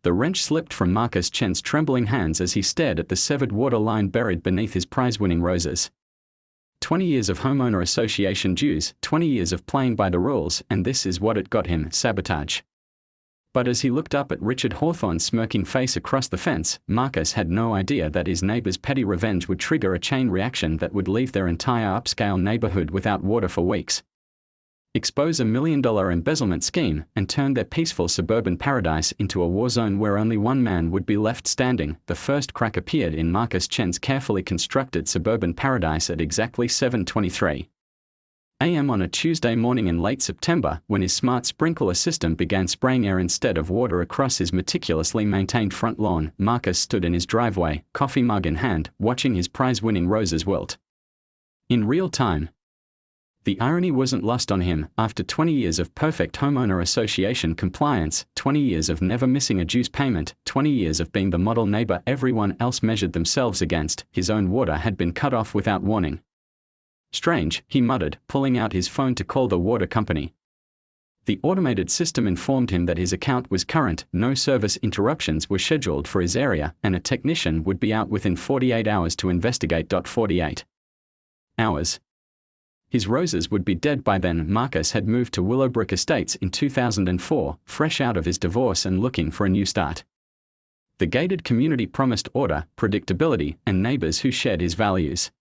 The wrench slipped from Marcus Chen's trembling hands as he stared at the severed water line buried beneath his prize-winning roses. 20 years of homeowner association dues, 20 years of playing by the rules, and this is what it got him: sabotage. But as he looked up at Richard Hawthorne's smirking face across the fence, Marcus had no idea that his neighbor's petty revenge would trigger a chain reaction that would leave their entire upscale neighborhood without water for weeks. Expose a $1 million embezzlement scheme, and turn their peaceful suburban paradise into a war zone where only one man would be left standing. The first crack appeared in Marcus Chen's carefully constructed suburban paradise at exactly 7:23 a.m. on a Tuesday morning in late September, when his smart sprinkler system began spraying air instead of water across his meticulously maintained front lawn. Marcus stood in his driveway, coffee mug in hand, watching his prize-winning roses wilt in real time. The irony wasn't lost on him. After 20 years of perfect homeowner association compliance, 20 years of never missing a dues payment, 20 years of being the model neighbor everyone else measured themselves against, his own water had been cut off without warning. Strange, he muttered, pulling out his phone to call the water company. The automated system informed him that his account was current, no service interruptions were scheduled for his area, and a technician would be out within 48 hours to investigate. 48 hours. His roses would be dead by then. Marcus had moved to Willowbrook Estates in 2004, fresh out of his divorce and looking for a new start. The gated community promised order, predictability, and neighbors who shared his values.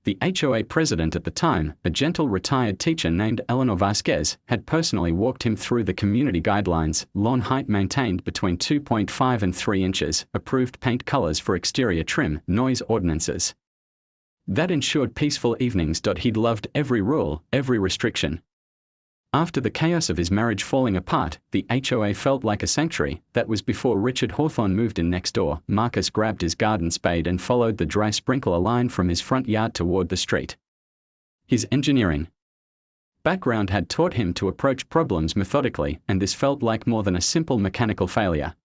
The HOA president at the time, a gentle retired teacher named Eleanor Vasquez, had personally walked him through the community guidelines: lawn height maintained between 2.5 and 3 inches, approved paint colors for exterior trim, noise ordinances that ensured peaceful evenings. He'd loved every rule, every restriction. After the chaos of his marriage falling apart, the HOA felt like a sanctuary. That was before Richard Hawthorne moved in next door. Marcus grabbed his garden spade and followed the dry sprinkler line from his front yard toward the street. His engineering background had taught him to approach problems methodically, and this felt like more than a simple mechanical failure.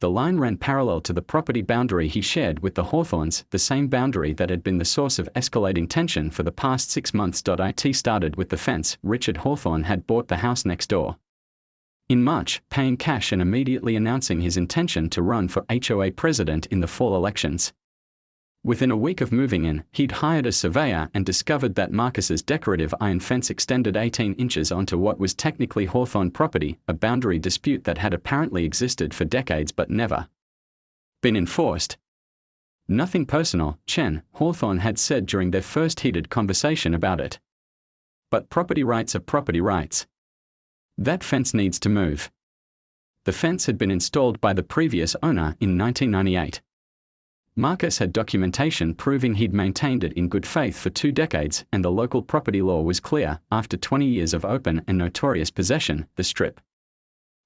The line ran parallel to the property boundary he shared with the Hawthornes, the same boundary that had been the source of escalating tension for the past 6 months. It started with the fence. Richard Hawthorne had bought the house next door in March, paying cash and immediately announcing his intention to run for HOA president in the fall elections. Within a week of moving in, he'd hired a surveyor and discovered that Marcus's decorative iron fence extended 18 inches onto what was technically Hawthorne property, a boundary dispute that had apparently existed for decades but never been enforced. Nothing personal, Chen, Hawthorne had said during their first heated conversation about it. But property rights are property rights. That fence needs to move. The fence had been installed by the previous owner in 1998. Marcus had documentation proving he'd maintained it in good faith for 2 decades, and the local property law was clear. After 20 years of open and notorious possession, the strip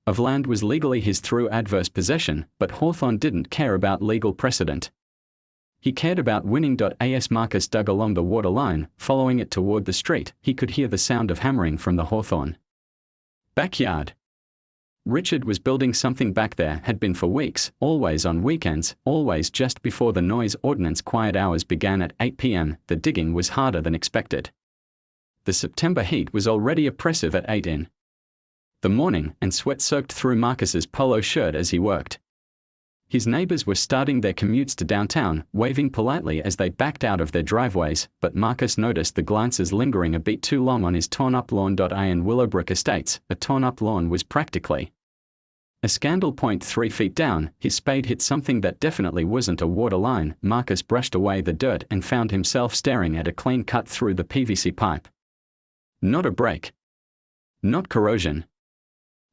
of land was legally his through adverse possession, but Hawthorne didn't care about legal precedent. He cared about winning. As Marcus dug along the water line, following it toward the street, he could hear the sound of hammering from the Hawthorne backyard. Richard was building something back there, had been for weeks, always on weekends, always just before the noise ordinance quiet hours began at 8 p.m. The digging was harder than expected. The September heat was already oppressive at 8 in the morning, and sweat soaked through Marcus's polo shirt as he worked. His neighbors were starting their commutes to downtown, waving politely as they backed out of their driveways, but Marcus noticed the glances lingering a bit too long on his torn-up lawn. In Willowbrook Estates, a torn-up lawn was practically a scandal. 3 feet down, his spade hit something that definitely wasn't a water line. Marcus brushed away the dirt and found himself staring at a clean cut through the PVC pipe. Not a break. Not corrosion.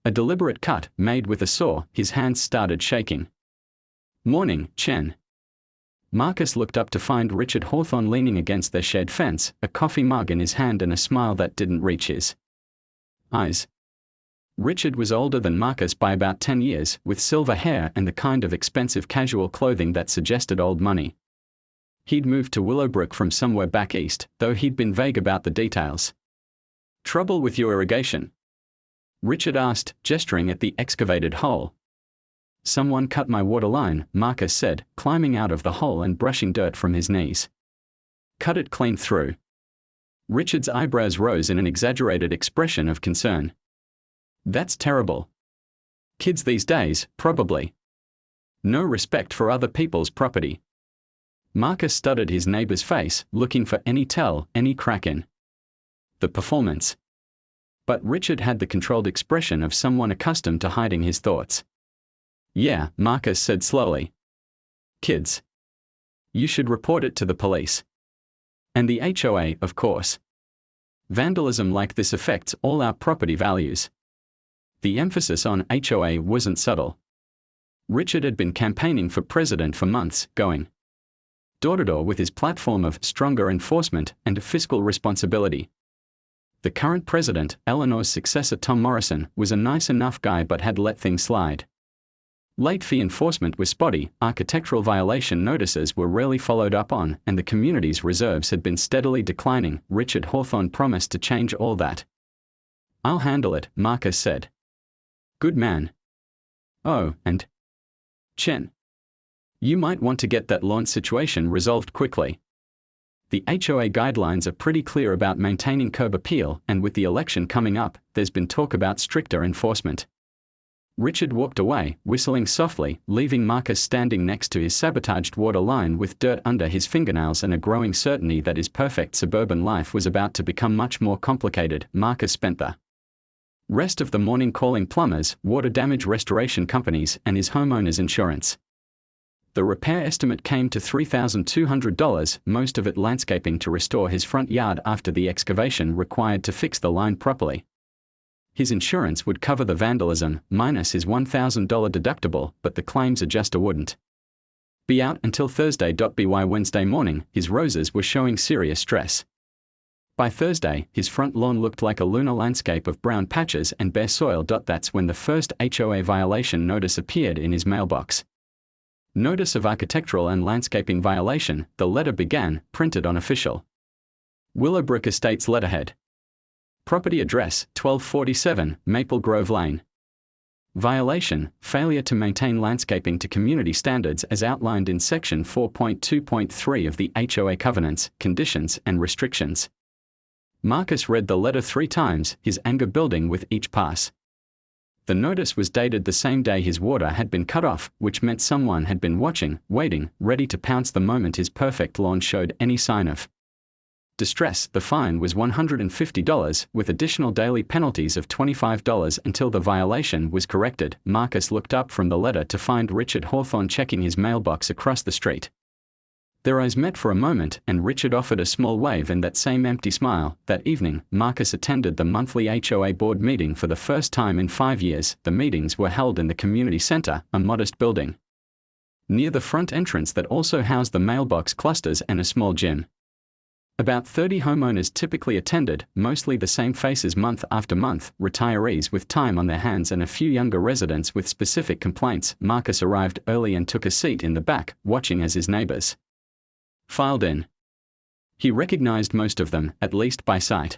A deliberate cut, made with a saw. His hands started shaking. "Morning, Chen." Marcus looked up to find Richard Hawthorne leaning against their shed fence, a coffee mug in his hand and a smile that didn't reach his eyes. Richard was older than Marcus by about 10 years, with silver hair and the kind of expensive casual clothing that suggested old money. He'd moved to Willowbrook from somewhere back east, though he'd been vague about the details. "Trouble with your irrigation?" Richard asked, gesturing at the excavated hole. "Someone cut my water line," Marcus said, climbing out of the hole and brushing dirt from his knees. "Cut it clean through." Richard's eyebrows rose in an exaggerated expression of concern. "That's terrible. Kids these days, probably. No respect for other people's property. Marcus studied his neighbor's face, looking for any tell, any crack in the performance. But Richard had the controlled expression of someone accustomed to hiding his thoughts. Yeah, Marcus said slowly. Kids. You should report it to the police. And the HOA, of course. Vandalism like this affects all our property values. The emphasis on HOA wasn't subtle. Richard had been campaigning for president for months, going door-to-door with his platform of stronger enforcement and fiscal responsibility. The current president, Eleanor's successor Tom Morrison, was a nice enough guy but had let things slide. Late fee enforcement was spotty, architectural violation notices were rarely followed up on, and the community's reserves had been steadily declining. Richard Hawthorne promised to change all that. I'll handle it, Marcus said. Good man. Oh, and Chen. You might want to get that lawn situation resolved quickly. The HOA guidelines are pretty clear about maintaining curb appeal, and with the election coming up, there's been talk about stricter enforcement. Richard walked away, whistling softly, leaving Marcus standing next to his sabotaged water line with dirt under his fingernails and a growing certainty that his perfect suburban life was about to become much more complicated. Marcus spent the rest of the morning calling plumbers, water damage restoration companies, and his homeowner's insurance. The repair estimate came to $3,200, most of it landscaping to restore his front yard after the excavation required to fix the line properly. His insurance would cover the vandalism, minus his $1,000 deductible, but the claims adjuster wouldn't. Be out until Thursday. By Wednesday morning, his roses were showing serious stress. By Thursday, his front lawn looked like a lunar landscape of brown patches and bare soil. That's when the first HOA violation notice appeared in his mailbox. Notice of architectural and landscaping violation, the letter began, printed on official Willowbrook Estates letterhead. Property address, 1247, Maple Grove Lane. Violation, failure to maintain landscaping to community standards as outlined in Section 4.2.3 of the HOA Covenants, Conditions and Restrictions. Marcus read the letter 3 times, his anger building with each pass. The notice was dated the same day his water had been cut off, which meant someone had been watching, waiting, ready to pounce the moment his perfect lawn showed any sign of distress. The fine was $150, with additional daily penalties of $25 until the violation was corrected. Marcus looked up from the letter to find Richard Hawthorne checking his mailbox across the street. Their eyes met for a moment, and Richard offered a small wave and that same empty smile. That evening, Marcus attended the monthly HOA board meeting for the first time in 5 years. The meetings were held in the community center, a modest building near the front entrance that also housed the mailbox clusters and a small gym. About 30 homeowners typically attended, mostly the same faces month after month, retirees with time on their hands and a few younger residents with specific complaints. Marcus arrived early and took a seat in the back, watching as his neighbors filed in. He recognized most of them, at least by sight.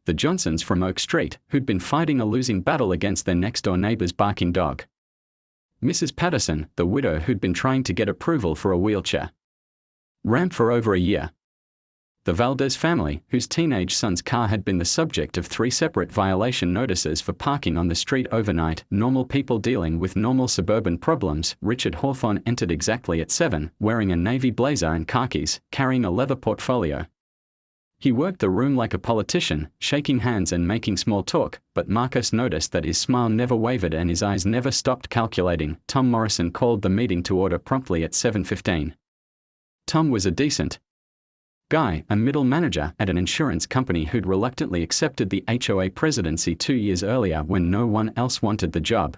The Johnsons from Oak Street, who'd been fighting a losing battle against their next-door neighbor's barking dog. Mrs. Patterson, the widow who'd been trying to get approval for a wheelchair ramp for over a year. The Valdez family, whose teenage son's car had been the subject of 3 separate violation notices for parking on the street overnight. Normal people dealing with normal suburban problems. Richard Hawthorne entered exactly at 7, wearing a navy blazer and khakis, carrying a leather portfolio. He worked the room like a politician, shaking hands and making small talk, but Marcus noticed that his smile never wavered and his eyes never stopped calculating. Tom Morrison called the meeting to order promptly at 7:15. Tom was a decent guy, a middle manager at an insurance company who'd reluctantly accepted the HOA presidency 2 years earlier when no one else wanted the job.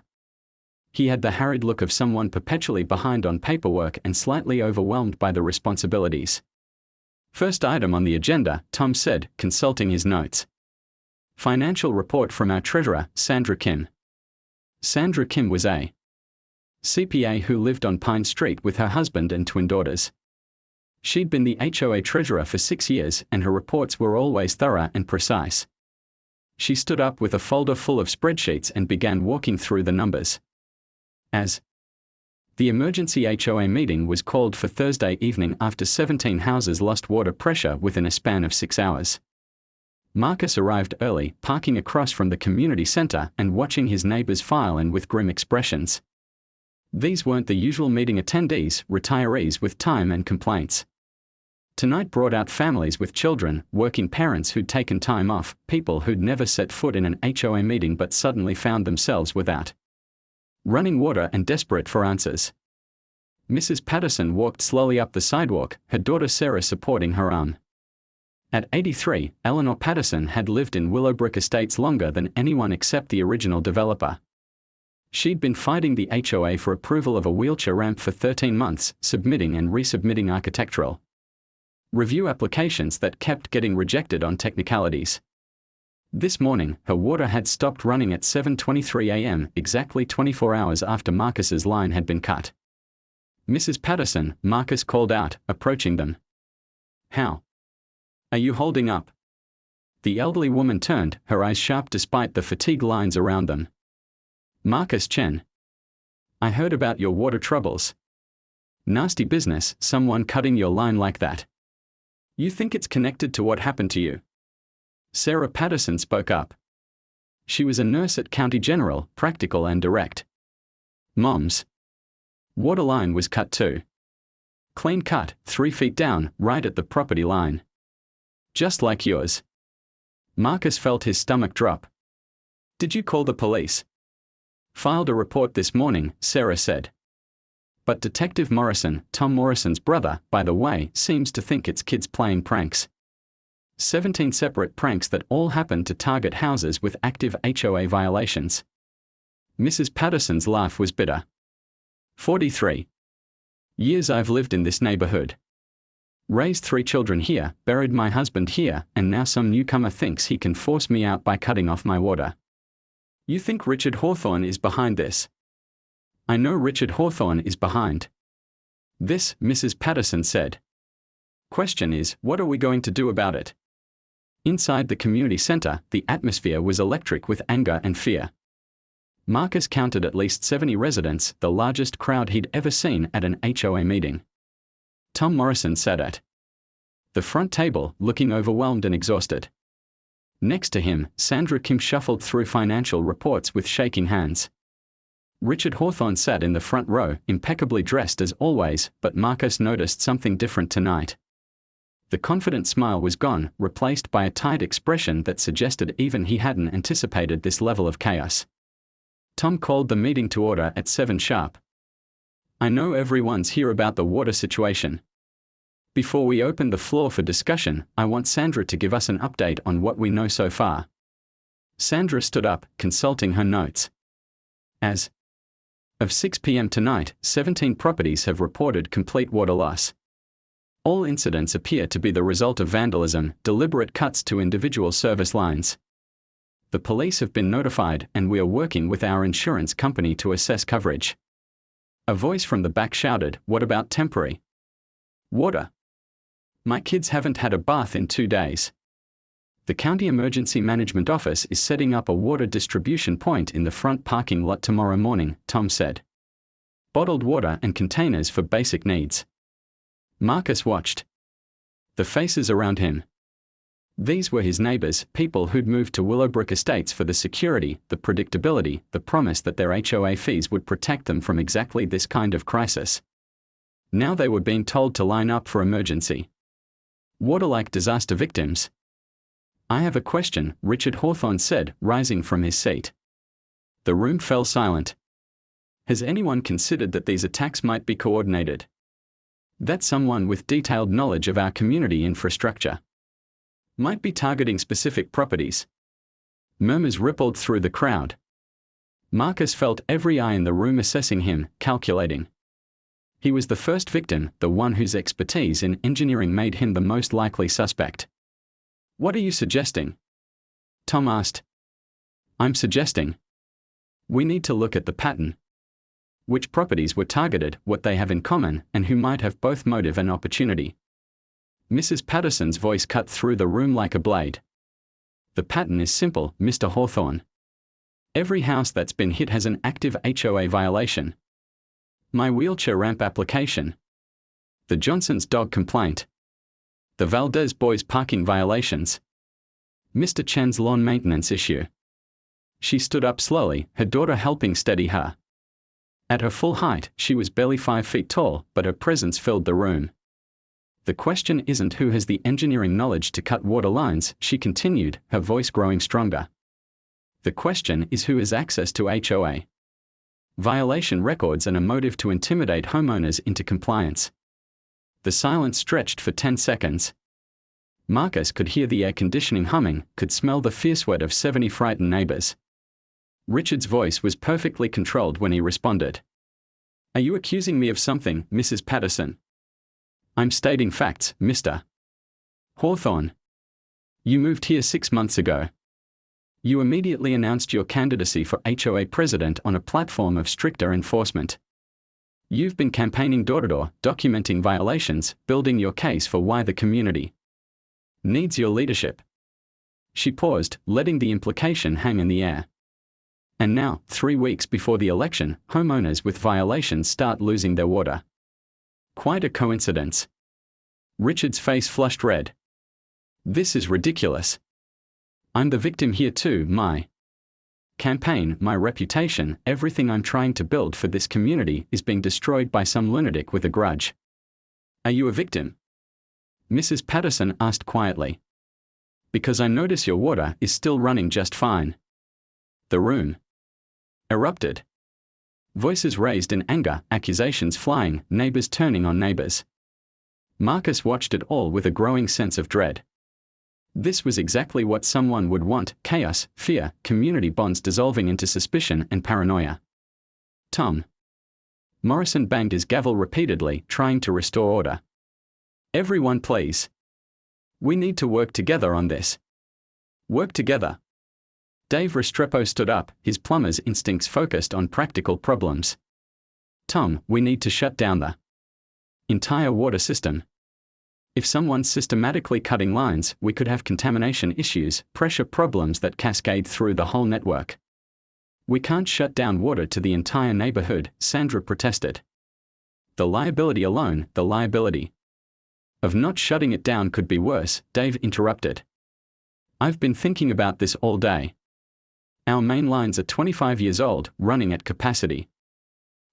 He had the harried look of someone perpetually behind on paperwork and slightly overwhelmed by the responsibilities. First item on the agenda, Tom said, consulting his notes. Financial report from our treasurer, Sandra Kim. Sandra Kim was a CPA who lived on Pine Street with her husband and twin daughters. She'd been the HOA treasurer for 6 years, and her reports were always thorough and precise. She stood up with a folder full of spreadsheets and began walking through the numbers. As the emergency HOA meeting was called for Thursday evening after 17 houses lost water pressure within a span of 6 hours. Marcus arrived early, parking across from the community center and watching his neighbors file in with grim expressions. These weren't the usual meeting attendees, retirees with time and complaints. Tonight brought out families with children, working parents who'd taken time off, people who'd never set foot in an HOA meeting but suddenly found themselves without running water and desperate for answers. Mrs. Patterson walked slowly up the sidewalk, her daughter Sarah supporting her arm. At 83, Eleanor Patterson had lived in Willowbrook Estates longer than anyone except the original developer. She'd been fighting the HOA for approval of a wheelchair ramp for 13 months, submitting and resubmitting architectural review applications that kept getting rejected on technicalities. This morning, her water had stopped running at 7:23 a.m., exactly 24 hours after Marcus's line had been cut. "Mrs. Patterson," Marcus called out, approaching them. "How are you holding up?" The elderly woman turned, her eyes sharp despite the fatigue lines around them. "Marcus Chen. I heard about your water troubles. Nasty business, someone cutting your line like that. You think it's connected to what happened to you?" Sarah Patterson spoke up. She was a nurse at County General, practical and direct. "Mom's water line was cut too. Clean cut, 3 feet down, right at the property line. Just like yours." Marcus felt his stomach drop. "Did you call the police?" "Filed a report this morning," Sarah said. "But Detective Morrison, Tom Morrison's brother, by the way, seems to think it's kids playing pranks. 17 separate pranks that all happened to target houses with active HOA violations." Mrs. Patterson's laugh was bitter. 43 years I've lived in this neighborhood. Raised 3 children here, buried my husband here, and now some newcomer thinks he can force me out by cutting off my water. You think Richard Hawthorne is behind this?" "I know Richard Hawthorne is behind this," Mrs. Patterson said. "Question is, what are we going to do about it?" Inside the community center, the atmosphere was electric with anger and fear. Marcus counted at least 70 residents, the largest crowd he'd ever seen at an HOA meeting. Tom Morrison sat at the front table, looking overwhelmed and exhausted. Next to him, Sandra Kim shuffled through financial reports with shaking hands. Richard Hawthorne sat in the front row, impeccably dressed as always, but Marcus noticed something different tonight. The confident smile was gone, replaced by a tight expression that suggested even he hadn't anticipated this level of chaos. Tom called the meeting to order at 7 sharp. "I know everyone's here about the water situation. Before we open the floor for discussion, I want Sandra to give us an update on what we know so far." Sandra stood up, consulting her notes. As of 6 p.m. tonight, 17 properties have reported complete water loss. All incidents appear to be the result of vandalism, deliberate cuts to individual service lines. The police have been notified, and we are working with our insurance company to assess coverage. A voice from the back shouted, "What about temporary water? My kids haven't had a bath in 2 days." The County Emergency Management Office is setting up a water distribution point in the front parking lot tomorrow morning, Tom said. "Bottled water and containers for basic needs." Marcus watched the faces around him. These were his neighbors, people who'd moved to Willowbrook Estates for the security, the predictability, the promise that their HOA fees would protect them from exactly this kind of crisis. Now they were being told to line up for emergency water-like disaster victims. "I have a question," Richard Hawthorne said, rising from his seat. The room fell silent. "Has anyone considered that these attacks might be coordinated? That someone with detailed knowledge of our community infrastructure might be targeting specific properties?" Murmurs rippled through the crowd. Marcus felt every eye in the room assessing him, calculating. He was the first victim, the one whose expertise in engineering made him the most likely suspect. "What are you suggesting?" Tom asked. "I'm suggesting we need to look at the pattern. Which properties were targeted, what they have in common, and who might have both motive and opportunity." Mrs. Patterson's voice cut through the room like a blade. "The pattern is simple, Mr. Hawthorne. Every house that's been hit has an active HOA violation. My wheelchair ramp application. The Johnson's dog complaint. The Valdez boys parking violations. Mr. Chen's lawn maintenance issue. She stood up slowly, her daughter helping steady her. At her full height, she was barely 5 feet tall, but her presence filled the room. The question isn't who has the engineering knowledge to cut water lines, she continued, her voice growing stronger. The question is who has access to HOA violation records and a motive to intimidate homeowners into compliance. The silence stretched for 10 seconds. Marcus could hear the air conditioning humming, could smell the fierce sweat of 70 frightened neighbors. Richard's voice was perfectly controlled when he responded. Are you accusing me of something, Mrs. Patterson? I'm stating facts, Mr. Hawthorne. You moved here 6 months ago. You immediately announced your candidacy for HOA president on a platform of stricter enforcement. You've been campaigning door-to-door, documenting violations, building your case for why the community needs your leadership. She paused, letting the implication hang in the air. And now, 3 weeks before the election, homeowners with violations start losing their water. Quite a coincidence. Richard's face flushed red. This is ridiculous. I'm the victim here too, my campaign, my reputation, everything I'm trying to build for this community is being destroyed by some lunatic with a grudge. Are you a victim? Mrs. Patterson asked quietly. Because I notice your water is still running just fine. The room erupted. Voices raised in anger, accusations flying, neighbors turning on neighbors. Marcus watched it all with a growing sense of dread. This was exactly what someone would want: chaos, fear, community bonds dissolving into suspicion and paranoia. Tom Morrison banged his gavel repeatedly, trying to restore order. Everyone please. We need to work together on this. Work together. Dave Restrepo stood up, his plumber's instincts focused on practical problems. Tom, we need to shut down the entire water system. If someone's systematically cutting lines, we could have contamination issues, pressure problems that cascade through the whole network. We can't shut down water to the entire neighborhood, Sandra protested. The liability of not shutting it down could be worse, Dave interrupted. I've been thinking about this all day. Our main lines are 25 years old, running at capacity.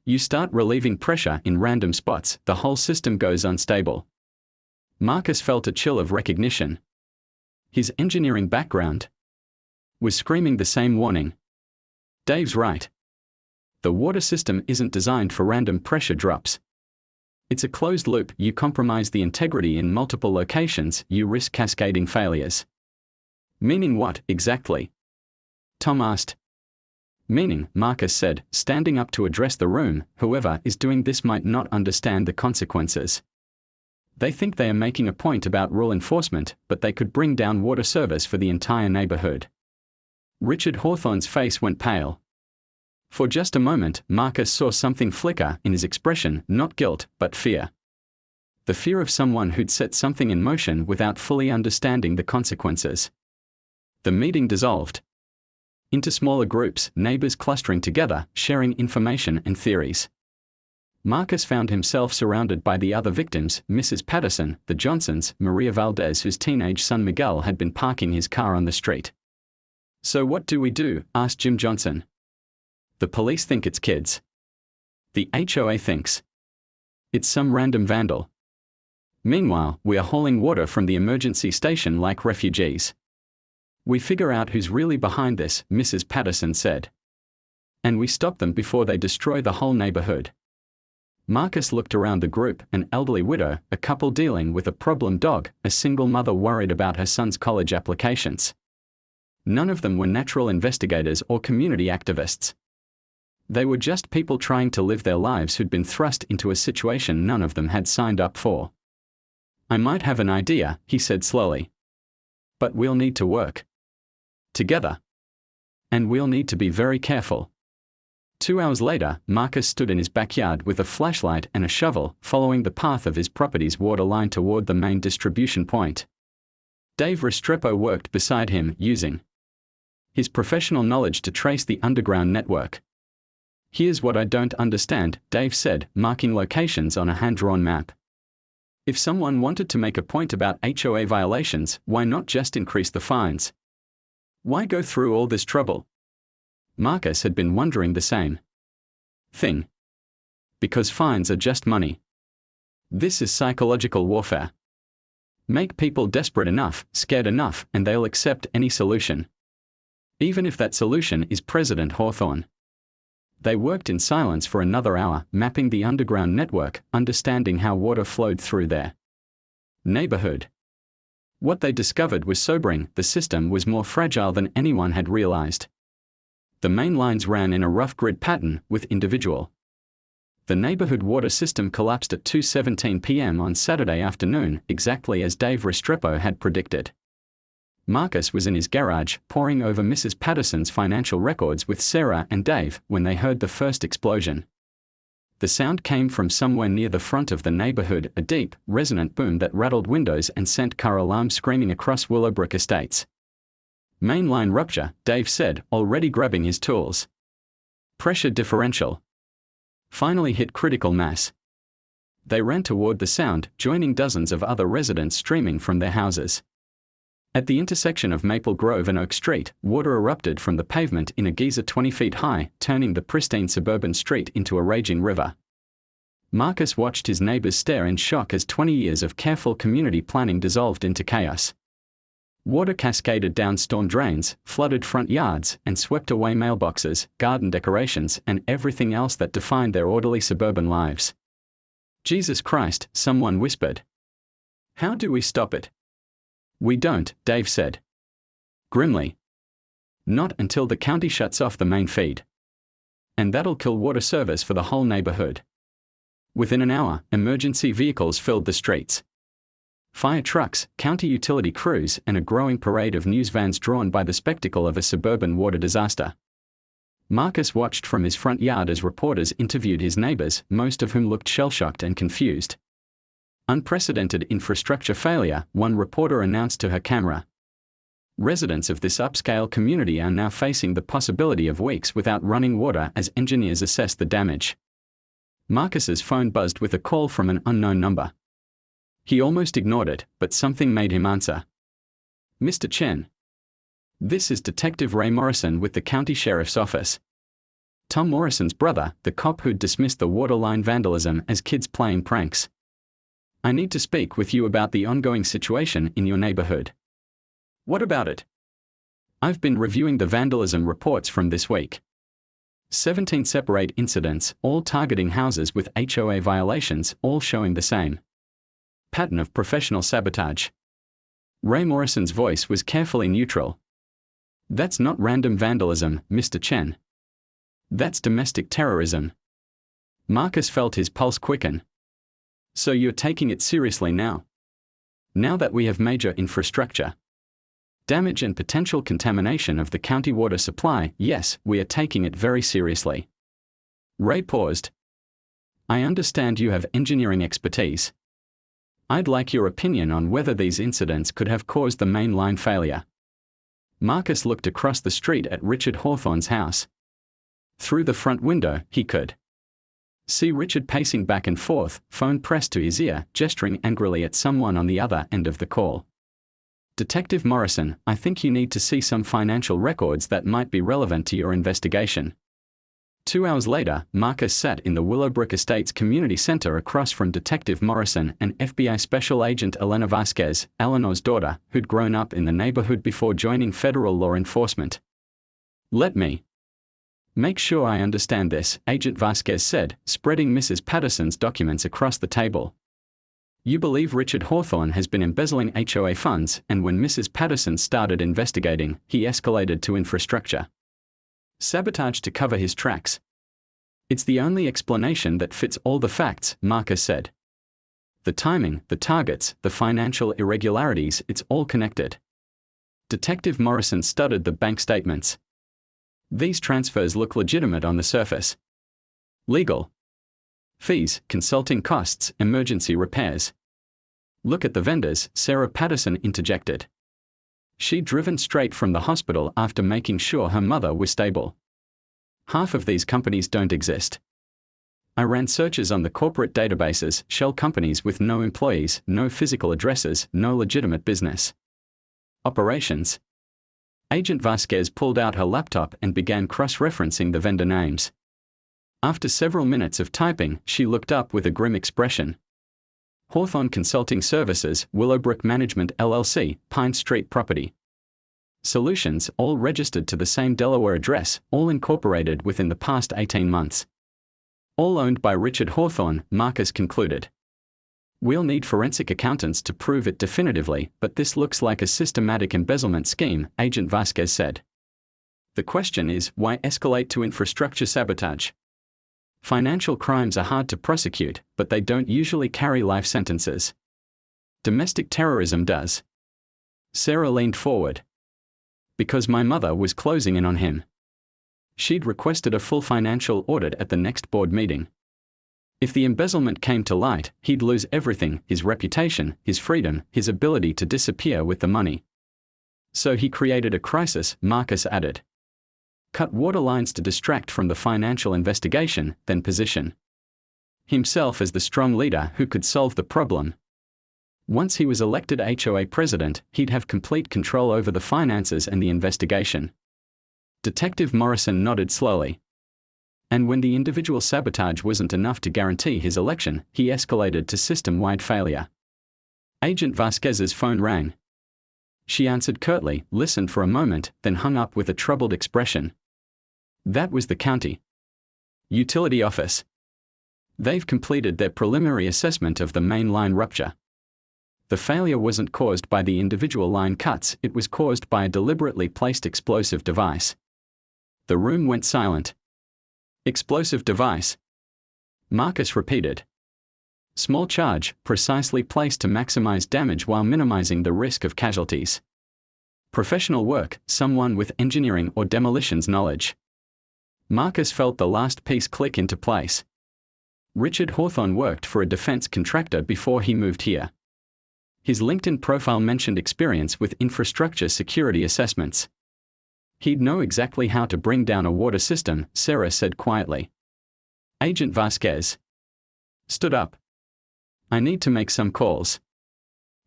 You start relieving pressure in random spots, the whole system goes unstable. Marcus felt a chill of recognition. His engineering background was screaming the same warning. Dave's right. The water system isn't designed for random pressure drops. It's a closed loop. You compromise the integrity in multiple locations, you risk cascading failures. Meaning what, exactly? Tom asked. Meaning, Marcus said, standing up to address the room, whoever is doing this might not understand the consequences. They think they are making a point about rule enforcement, but they could bring down water service for the entire neighborhood. Richard Hawthorne's face went pale. For just a moment, Marcus saw something flicker in his expression, not guilt, but fear. The fear of someone who'd set something in motion without fully understanding the consequences. The meeting dissolved into smaller groups, neighbors clustering together, sharing information and theories. Marcus found himself surrounded by the other victims, Mrs. Patterson, the Johnsons, Maria Valdez, whose teenage son Miguel had been parking his car on the street. So what do we do? Asked Jim Johnson. The police think it's kids. The HOA thinks it's some random vandal. Meanwhile, we are hauling water from the emergency station like refugees. We figure out who's really behind this, Mrs. Patterson said. And we stop them before they destroy the whole neighborhood. Marcus looked around the group, an elderly widow, a couple dealing with a problem dog, a single mother worried about her son's college applications. None of them were natural investigators or community activists. They were just people trying to live their lives who'd been thrust into a situation none of them had signed up for. I might have an idea, he said slowly. But we'll need to work together. And we'll need to be very careful. 2 hours later, Marcus stood in his backyard with a flashlight and a shovel, following the path of his property's water line toward the main distribution point. Dave Restrepo worked beside him, using his professional knowledge to trace the underground network. Here's what I don't understand, Dave said, marking locations on a hand-drawn map. If someone wanted to make a point about HOA violations, why not just increase the fines? Why go through all this trouble? Marcus had been wondering the same thing. Because fines are just money. This is psychological warfare. Make people desperate enough, scared enough, and they'll accept any solution. Even if that solution is President Hawthorne. They worked in silence for another hour, mapping the underground network, understanding how water flowed through their neighborhood. What they discovered was sobering. The system was more fragile than anyone had realized. The main lines ran in a rough grid pattern, with individual. The neighborhood water system collapsed at 2:17 p.m. on Saturday afternoon, exactly as Dave Restrepo had predicted. Marcus was in his garage, poring over Mrs. Patterson's financial records with Sarah and Dave, when they heard the first explosion. The sound came from somewhere near the front of the neighborhood, a deep, resonant boom that rattled windows and sent car alarms screaming across Willowbrook Estates. Mainline rupture, Dave said, already grabbing his tools. Pressure differential. Finally hit critical mass. They ran toward the sound, joining dozens of other residents streaming from their houses. At the intersection of Maple Grove and Oak Street, water erupted from the pavement in a geyser 20 feet high, turning the pristine suburban street into a raging river. Marcus watched his neighbors stare in shock as 20 years of careful community planning dissolved into chaos. Water cascaded down storm drains, flooded front yards, and swept away mailboxes, garden decorations, and everything else that defined their orderly suburban lives. Jesus Christ, someone whispered. How do we stop it? We don't, Dave said. Grimly. Not until the county shuts off the main feed. And that'll kill water service for the whole neighborhood. Within an hour, emergency vehicles filled the streets. Fire trucks, county utility crews, and a growing parade of news vans drawn by the spectacle of a suburban water disaster. Marcus watched from his front yard as reporters interviewed his neighbors, most of whom looked shell-shocked and confused. Unprecedented infrastructure failure, one reporter announced to her camera. Residents of this upscale community are now facing the possibility of weeks without running water as engineers assess the damage. Marcus's phone buzzed with a call from an unknown number. He almost ignored it, but something made him answer. Mr. Chen. This is Detective Ray Morrison with the County Sheriff's Office. Tom Morrison's brother, the cop who'd dismissed the waterline vandalism as kids playing pranks. I need to speak with you about the ongoing situation in your neighborhood. What about it? I've been reviewing the vandalism reports from this week. 17 separate incidents, all targeting houses with HOA violations, all showing the same pattern of professional sabotage. Ray Morrison's voice was carefully neutral. That's not random vandalism, Mr. Chen. That's domestic terrorism. Marcus felt his pulse quicken. So you're taking it seriously now? Now that we have major infrastructure damage and potential contamination of the county water supply, yes, we are taking it very seriously. Ray paused. I understand you have engineering expertise. I'd like your opinion on whether these incidents could have caused the main line failure. Marcus looked across the street at Richard Hawthorne's house. Through the front window, he could see Richard pacing back and forth, phone pressed to his ear, gesturing angrily at someone on the other end of the call. Detective Morrison, I think you need to see some financial records that might be relevant to your investigation. 2 hours later, Marcus sat in the Willowbrook Estates Community Center across from Detective Morrison and FBI Special Agent Elena Vasquez, Eleanor's daughter, who'd grown up in the neighborhood before joining federal law enforcement. Let me make sure I understand this, Agent Vasquez said, spreading Mrs. Patterson's documents across the table. You believe Richard Hawthorne has been embezzling HOA funds, and when Mrs. Patterson started investigating, he escalated to infrastructure sabotage to cover his tracks. It's the only explanation that fits all the facts, Marcus said. The timing, the targets, the financial irregularities, it's all connected. Detective Morrison studied the bank statements. These transfers look legitimate on the surface. Legal fees, consulting costs, emergency repairs. Look at the vendors, Sarah Patterson interjected. She'd driven straight from the hospital after making sure her mother was stable. Half of these companies don't exist. I ran searches on the corporate databases, shell companies with no employees, no physical addresses, no legitimate business operations. Agent Vasquez pulled out her laptop and began cross-referencing the vendor names. After several minutes of typing, she looked up with a grim expression. Hawthorne Consulting Services, Willowbrook Management LLC, Pine Street Property Solutions, all registered to the same Delaware address, all incorporated within the past 18 months. All owned by Richard Hawthorne, Marcus concluded. We'll need forensic accountants to prove it definitively, but this looks like a systematic embezzlement scheme, Agent Vasquez said. The question is, why escalate to infrastructure sabotage? Financial crimes are hard to prosecute, but they don't usually carry life sentences. Domestic terrorism does. Sarah leaned forward. Because my mother was closing in on him. She'd requested a full financial audit at the next board meeting. If the embezzlement came to light, he'd lose everything, his reputation, his freedom, his ability to disappear with the money. So he created a crisis, Marcus added. Cut water lines to distract from the financial investigation, then position himself as the strong leader who could solve the problem. Once he was elected HOA president, he'd have complete control over the finances and the investigation. Detective Morrison nodded slowly. And when the individual sabotage wasn't enough to guarantee his election, he escalated to system-wide failure. Agent Vasquez's phone rang. She answered curtly, listened for a moment, then hung up with a troubled expression. That was the county utility office. They've completed their preliminary assessment of the main line rupture. The failure wasn't caused by the individual line cuts, it was caused by a deliberately placed explosive device. The room went silent. Explosive device. Marcus repeated. Small charge, precisely placed to maximize damage while minimizing the risk of casualties. Professional work, someone with engineering or demolitions knowledge. Marcus felt the last piece click into place. Richard Hawthorne worked for a defense contractor before he moved here. His LinkedIn profile mentioned experience with infrastructure security assessments. He'd know exactly how to bring down a water system, Sarah said quietly. Agent Vasquez stood up. I need to make some calls.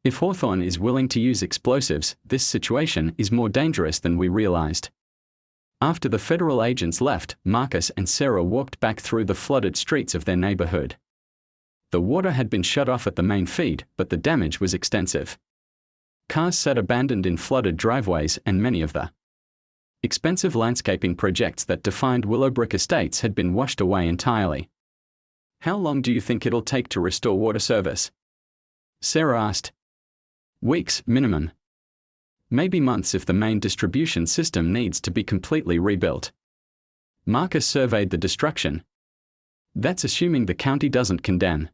If Hawthorne is willing to use explosives, this situation is more dangerous than we realized. After the federal agents left, Marcus and Sarah walked back through the flooded streets of their neighborhood. The water had been shut off at the main feed, but the damage was extensive. Cars sat abandoned in flooded driveways, and many of the expensive landscaping projects that defined Willowbrook Estates had been washed away entirely. How long do you think it'll take to restore water service? Sarah asked. Weeks, minimum. Maybe months if the main distribution system needs to be completely rebuilt. Marcus surveyed the destruction. That's assuming the county doesn't condemn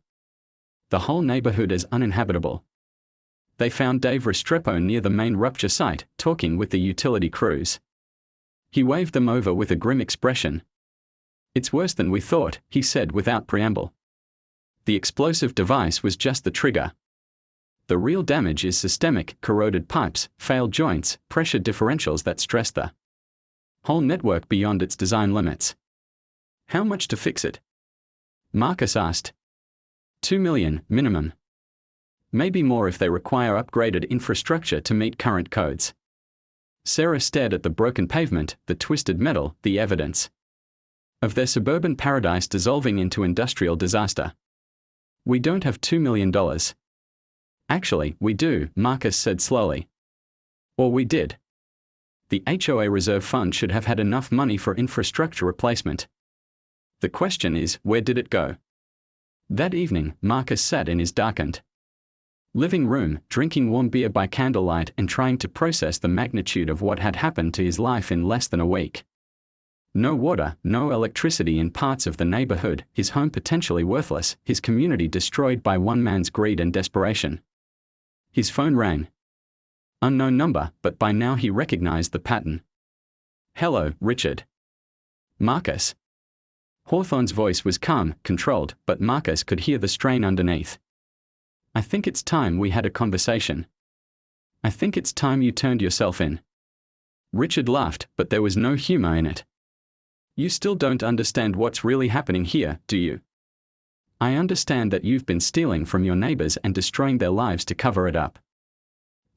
the whole neighborhood as uninhabitable. They found Dave Restrepo near the main rupture site, talking with the utility crews. He waved them over with a grim expression. It's worse than we thought, he said without preamble. The explosive device was just the trigger. The real damage is systemic, corroded pipes, failed joints, pressure differentials that stress the whole network beyond its design limits. How much to fix it? Marcus asked. $2 million, minimum. Maybe more if they require upgraded infrastructure to meet current codes. Sarah stared at the broken pavement, the twisted metal, the evidence of their suburban paradise dissolving into industrial disaster. We don't have $2 million. Actually, we do, Marcus said slowly. Or we did. The HOA reserve fund should have had enough money for infrastructure replacement. The question is, where did it go? That evening, Marcus sat in his darkened living room, drinking warm beer by candlelight and trying to process the magnitude of what had happened to his life in less than a week. No water, no electricity in parts of the neighborhood, his home potentially worthless, his community destroyed by one man's greed and desperation. His phone rang. Unknown number, but by now he recognized the pattern. Hello, Richard. Marcus. Hawthorne's voice was calm, controlled, but Marcus could hear the strain underneath. I think it's time we had a conversation. I think it's time you turned yourself in. Richard laughed, but there was no humor in it. You still don't understand what's really happening here, do you? I understand that you've been stealing from your neighbors and destroying their lives to cover it up.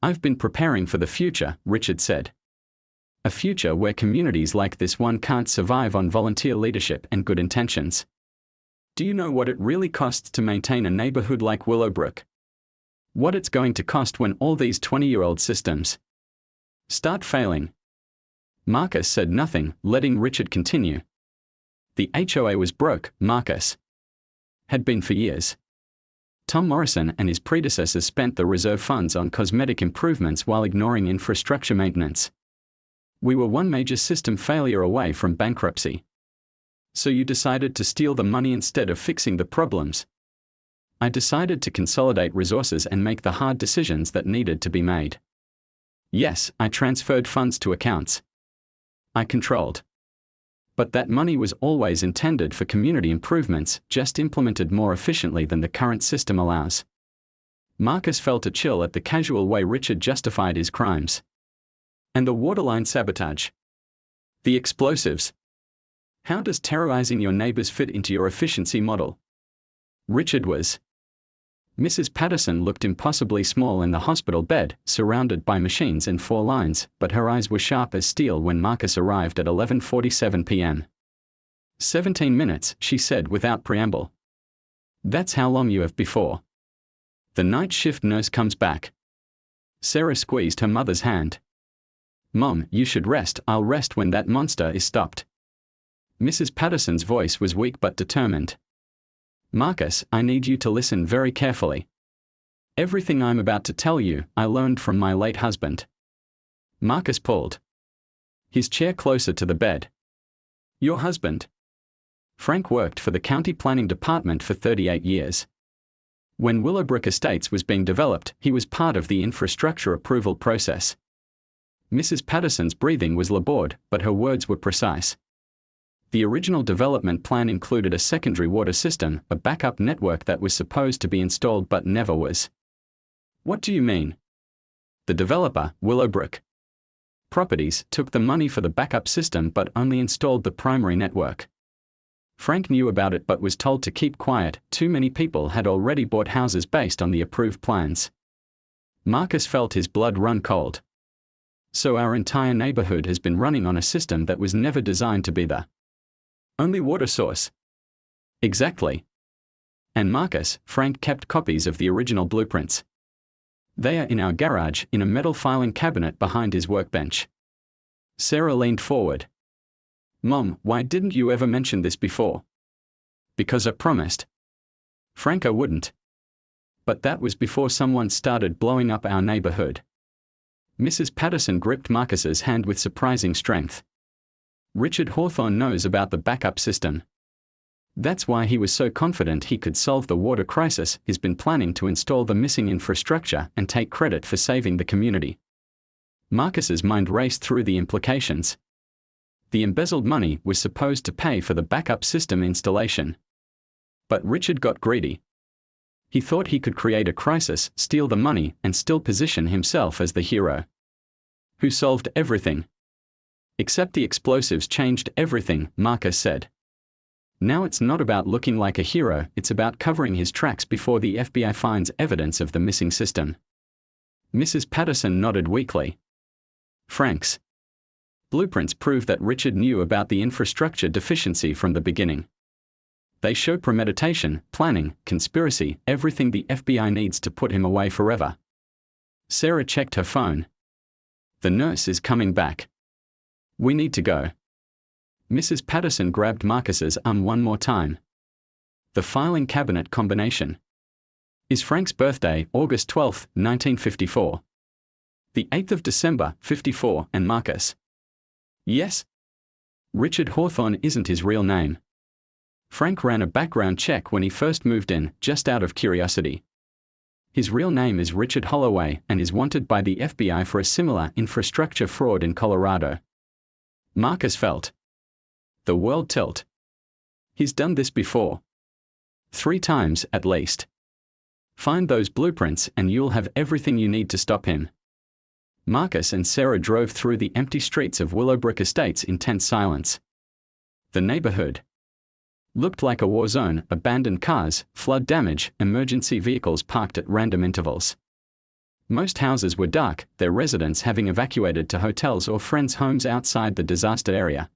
I've been preparing for the future, Richard said. A future where communities like this one can't survive on volunteer leadership and good intentions. Do you know what it really costs to maintain a neighborhood like Willowbrook? What it's going to cost when all these 20-year-old systems start failing? Marcus said nothing, letting Richard continue. The HOA was broke, Marcus had been for years. Tom Morrison and his predecessors spent the reserve funds on cosmetic improvements while ignoring infrastructure maintenance. We were one major system failure away from bankruptcy. So you decided to steal the money instead of fixing the problems. I decided to consolidate resources and make the hard decisions that needed to be made. Yes, I transferred funds to accounts I controlled. But that money was always intended for community improvements, just implemented more efficiently than the current system allows. Marcus felt a chill at the casual way Richard justified his crimes. And the waterline sabotage. The explosives. How does terrorizing your neighbors fit into your efficiency model? Richard was. Mrs. Patterson looked impossibly small in the hospital bed, surrounded by machines and 4 lines, but her eyes were sharp as steel when Marcus arrived at 11:47 p.m. 17 minutes, she said without preamble. That's how long you have before the night shift nurse comes back. Sarah squeezed her mother's hand. Mom, you should rest. I'll rest when that monster is stopped. Mrs. Patterson's voice was weak but determined. Marcus, I need you to listen very carefully. Everything I'm about to tell you, I learned from my late husband. Marcus pulled his chair closer to the bed. Your husband? Frank worked for the county planning department for 38 years. When Willowbrook Estates was being developed, he was part of the infrastructure approval process. Mrs. Patterson's breathing was labored, but her words were precise. The original development plan included a secondary water system, a backup network that was supposed to be installed but never was. What do you mean? The developer, Willowbrook Properties, took the money for the backup system but only installed the primary network. Frank knew about it but was told to keep quiet. Too many people had already bought houses based on the approved plans. Marcus felt his blood run cold. So our entire neighborhood has been running on a system that was never designed to be the only water source. Exactly. And Marcus, Frank kept copies of the original blueprints. They are in our garage, in a metal filing cabinet behind his workbench. Sarah leaned forward. Mom, why didn't you ever mention this before? Because I promised. Frank, I wouldn't. But that was before someone started blowing up our neighborhood. Mrs. Patterson gripped Marcus's hand with surprising strength. Richard Hawthorne knows about the backup system. That's why he was so confident he could solve the water crisis. He's been planning to install the missing infrastructure and take credit for saving the community. Marcus's mind raced through the implications. The embezzled money was supposed to pay for the backup system installation. But Richard got greedy. He thought he could create a crisis, steal the money, and still position himself as the hero who solved everything. Except the explosives changed everything, Marcus said. Now it's not about looking like a hero, it's about covering his tracks before the FBI finds evidence of the missing system. Mrs. Patterson nodded weakly. Frank's blueprints prove that Richard knew about the infrastructure deficiency from the beginning. They show premeditation, planning, conspiracy, everything the FBI needs to put him away forever. Sarah checked her phone. The nurse is coming back. We need to go. Mrs. Patterson grabbed Marcus's arm one more time. The filing cabinet combination. Is Frank's birthday August 12, 1954. The 8th of December, 54, and Marcus. Yes? Richard Hawthorne isn't his real name. Frank ran a background check when he first moved in, just out of curiosity. His real name is Richard Holloway and is wanted by the FBI for a similar infrastructure fraud in Colorado. Marcus felt the world tilt. He's done this before. 3 times, at least. Find those blueprints and you'll have everything you need to stop him. Marcus and Sarah drove through the empty streets of Willowbrook Estates in tense silence. The neighborhood looked like a war zone, abandoned cars, flood damage, emergency vehicles parked at random intervals. Most houses were dark, their residents having evacuated to hotels or friends' homes outside the disaster area.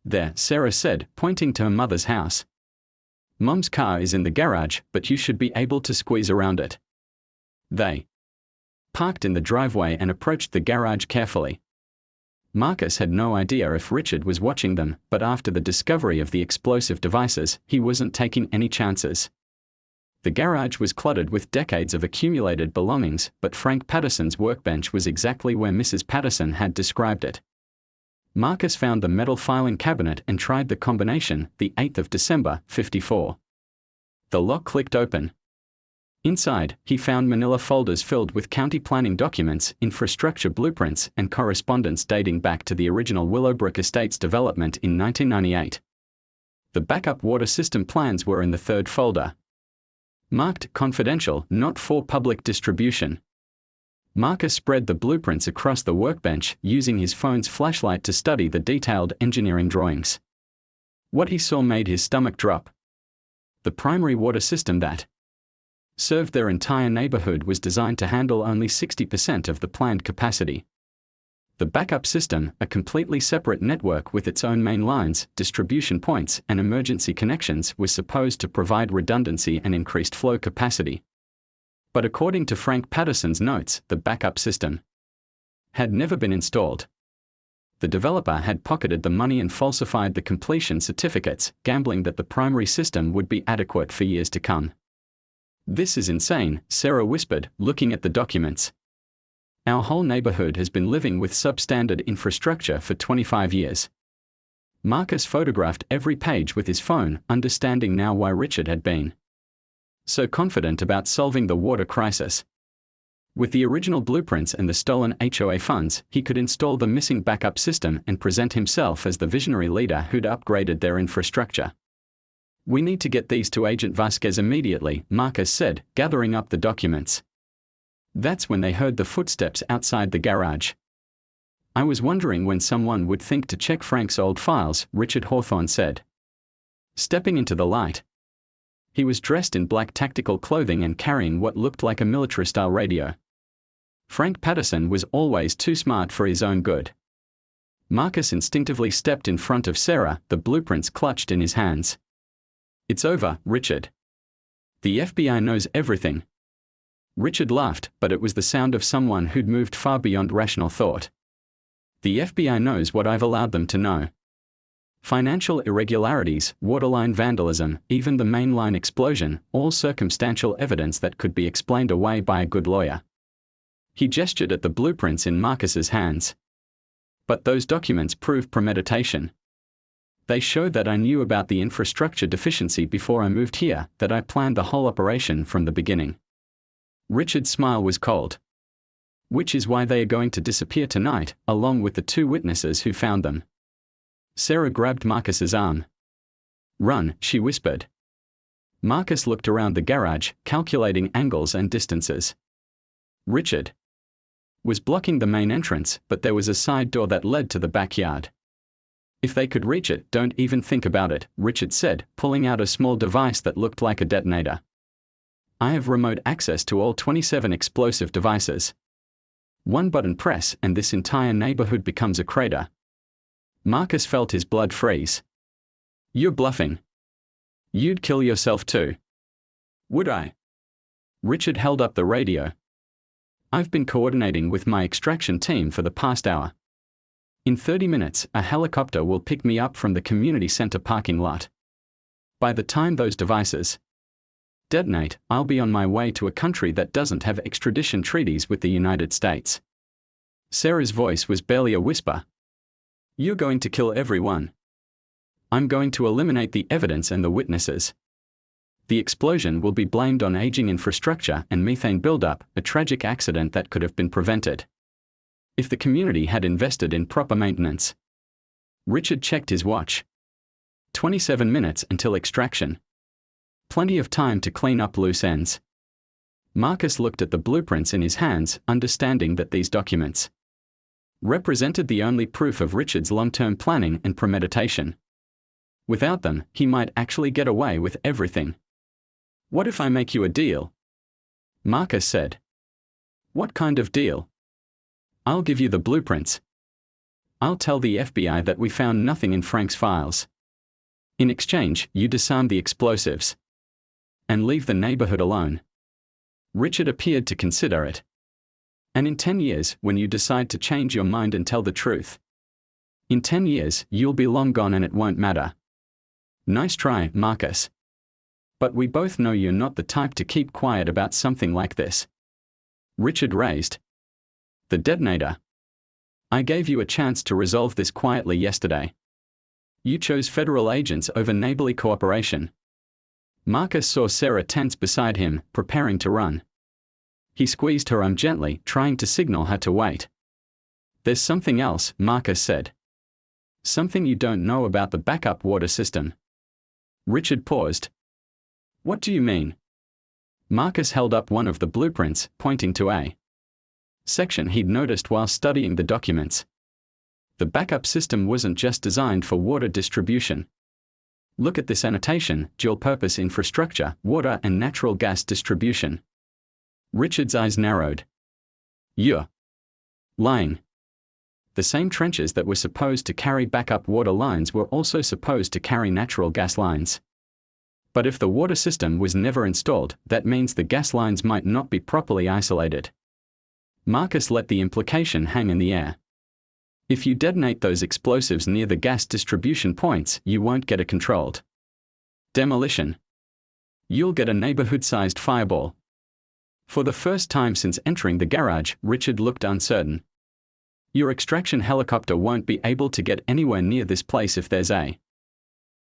There, Sarah said, pointing to her mother's house. Mom's car is in the garage, but you should be able to squeeze around it. They parked in the driveway and approached the garage carefully. Marcus had no idea if Richard was watching them, but after the discovery of the explosive devices, he wasn't taking any chances. The garage was cluttered with decades of accumulated belongings, but Frank Patterson's workbench was exactly where Mrs. Patterson had described it. Marcus found the metal filing cabinet and tried the combination, the 8th of December, 54. The lock clicked open. Inside, he found manila folders filled with county planning documents, infrastructure blueprints, and correspondence dating back to the original Willowbrook Estates development in 1998. The backup water system plans were in the third folder, marked confidential, not for public distribution. Marcus spread the blueprints across the workbench, using his phone's flashlight to study the detailed engineering drawings. What he saw made his stomach drop. The primary water system that served their entire neighborhood was designed to handle only 60% of the planned capacity. The backup system, a completely separate network with its own main lines, distribution points, and emergency connections, was supposed to provide redundancy and increased flow capacity. But according to Frank Patterson's notes, the backup system had never been installed. The developer had pocketed the money and falsified the completion certificates, gambling that the primary system would be adequate for years to come. "This is insane," Sarah whispered, looking at the documents. "Our whole neighborhood has been living with substandard infrastructure for 25 years. Marcus photographed every page with his phone, understanding now why Richard had been so confident about solving the water crisis. With the original blueprints and the stolen HOA funds, he could install the missing backup system and present himself as the visionary leader who'd upgraded their infrastructure. "We need to get these to Agent Vasquez immediately," Marcus said, gathering up the documents. That's when they heard the footsteps outside the garage. "I was wondering when someone would think to check Frank's old files," Richard Hawthorne said, stepping into the light. He was dressed in black tactical clothing and carrying what looked like a military-style radio. Frank Patterson was always too smart for his own good. Marcus instinctively stepped in front of Sarah, the blueprints clutched in his hands. "It's over, Richard. The FBI knows everything." Richard laughed, but it was the sound of someone who'd moved far beyond rational thought. "The FBI knows what I've allowed them to know. Financial irregularities, waterline vandalism, even the mainline explosion, all circumstantial evidence that could be explained away by a good lawyer." He gestured at the blueprints in Marcus's hands. "But those documents prove premeditation. They show that I knew about the infrastructure deficiency before I moved here, that I planned the whole operation from the beginning." Richard's smile was cold. "Which is why they are going to disappear tonight, along with the 2 witnesses who found them." Sarah grabbed Marcus's arm. "Run," she whispered. Marcus looked around the garage, calculating angles and distances. Richard was blocking the main entrance, but there was a side door that led to the backyard. "If they could reach it, don't even think about it," Richard said, pulling out a small device that looked like a detonator. "I have remote access to all 27 explosive devices. One button press and this entire neighborhood becomes a crater." Marcus felt his blood freeze. "You're bluffing. You'd kill yourself too." "Would I?" Richard held up the radio. "I've been coordinating with my extraction team for the past hour. In 30 minutes, a helicopter will pick me up from the community center parking lot. By the time those devices detonate, I'll be on my way to a country that doesn't have extradition treaties with the United States." Sarah's voice was barely a whisper. "You're going to kill everyone. I'm going to eliminate the evidence and the witnesses. The explosion will be blamed on aging infrastructure and methane buildup, a tragic accident that could have been prevented if the community had invested in proper maintenance." Richard checked his watch. 27 minutes until extraction. Plenty of time to clean up loose ends. Marcus looked at the blueprints in his hands, understanding that these documents represented the only proof of Richard's long-term planning and premeditation. Without them, he might actually get away with everything. "What if I make you a deal?" Marcus said. What kind of deal? I'll give you the blueprints. I'll tell the FBI that we found nothing in Frank's files. In exchange, you disarm the explosives. And leave the neighborhood alone. Richard appeared to consider it. And in 10 years, when you decide to change your mind and tell the truth. In 10 years, you'll be long gone and it won't matter. Nice try, Marcus. But we both know you're not the type to keep quiet about something like this. Richard raised the detonator. I gave you a chance to resolve this quietly yesterday. You chose federal agents over neighborly cooperation. Marcus saw Sarah tense beside him, preparing to run. He squeezed her arm gently, trying to signal her to wait. There's something else, Marcus said. Something you don't know about the backup water system. Richard paused. What do you mean? Marcus held up one of the blueprints, pointing to a section he'd noticed while studying the documents. The backup system wasn't just designed for water distribution. Look at this annotation: dual-purpose infrastructure, water and natural gas distribution. Richard's eyes narrowed. You're lying. The same trenches that were supposed to carry backup water lines were also supposed to carry natural gas lines. But if the water system was never installed, that means the gas lines might not be properly isolated. Marcus let the implication hang in the air. If you detonate those explosives near the gas distribution points, you won't get a controlled demolition. You'll get a neighborhood-sized fireball. For the first time since entering the garage, Richard looked uncertain. Your extraction helicopter won't be able to get anywhere near this place if there's a